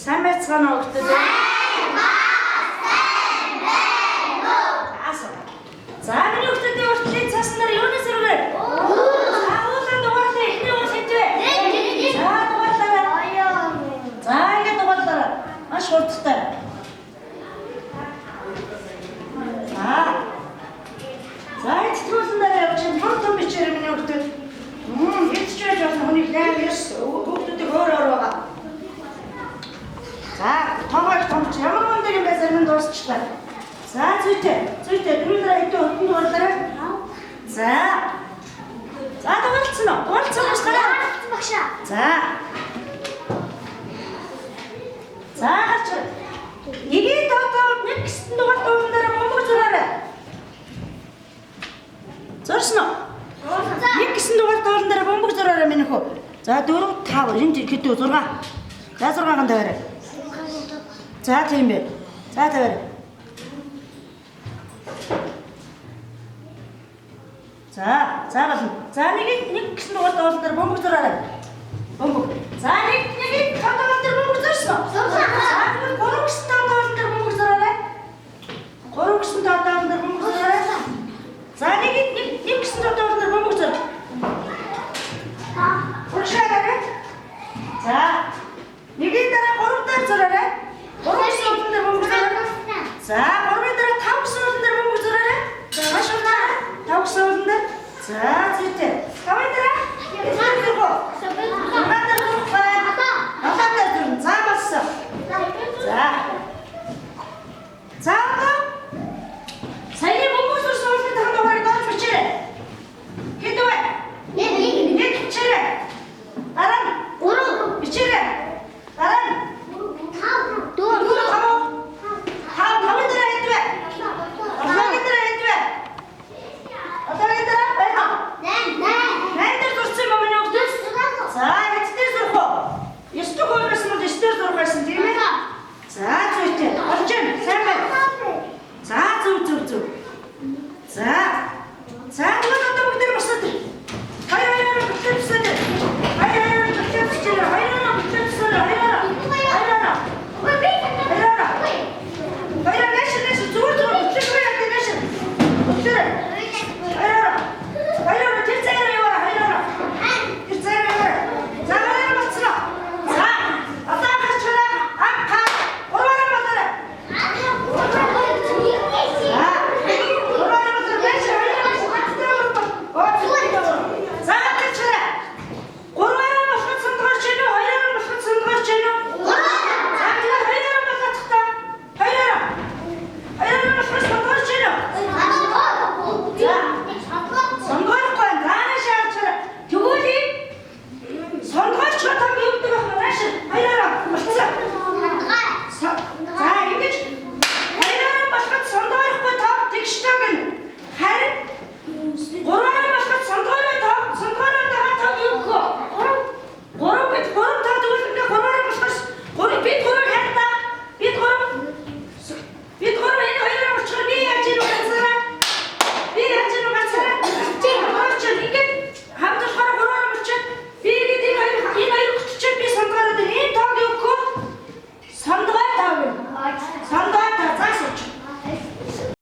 Сайн байцгаана уу хүмүүс? За миний хүмүүсийн уртлын цаснаар юуны сэргээр? Уулын дугаарлаа ихний уул хэмжээ. За дугаарлаа. За ингэ дугаарлаа. Маш хурдтай. За эцгүүлэн дээр явж чинь том бичээр миний хүмүүс. Эцчээж бас хүний лайв ёс хүмүүсийг өөр байгаа. За том ч ямар мөн дээр юм бэ зарим дуусчлаа. За зүйтэй дөрөвдөр хэдэн өтөнд дурлаа. За дууралцсан уу? Дууралцсан багшаа. За гарч. Нэгийг тоотоод нэг гэсэнд дугаар дуурал дээр бомбог зураарай. Зурсан уу? Нэг гэсэнд дугаар дуурал дээр бомбог зураарай минь хөө. За 4 5 энд хэдүү 6. За 6-нд тавиарай. За тийм бэ. За тавиарай. За болно. За нэг гэсэн дугаар дуурал дээр бомбог зураарай. Бомбог. За нэг дугаар дээр бомбог зурсан уу? За тэгвэл 3 гэсэн дугаар дээр бомбог зураарай. 3 гэсэн дугаар дээр бомбог зураарай. За нэг гэсэн дугаар дээр бомбог зураарай. Уршаарай. За нэгийн дараа 3 дээр зураарай. 3 гэсэн дугаар дээр бомбог зураарай. За 3-ын дараа 5 гэсэн дугаар дээр бомбог зураарай. Маш унаа. 5 гэсэн дугаар дээр. За зүйтэй. 5-ын дараа. За болсон. За саяны бомбог зурсан улсын тахын дугаарыг доош бичээрэй. Хэд вэ? Нэг бичээрэй. Дараа нь 3 бичээрэй. Дараа нь 5 5-ын дараа хэд вэ? 5-ын дараа хэд вэ? 5-ын дараа байна. 8 дээр зурсан юм байна уу? За эцгээр зурх уу? 9 дэх хуулиас нь 9 дээр зурх байсан тийм ээ? За зүйтэй. Орж ийн. Сайн байна. За зүг. За. За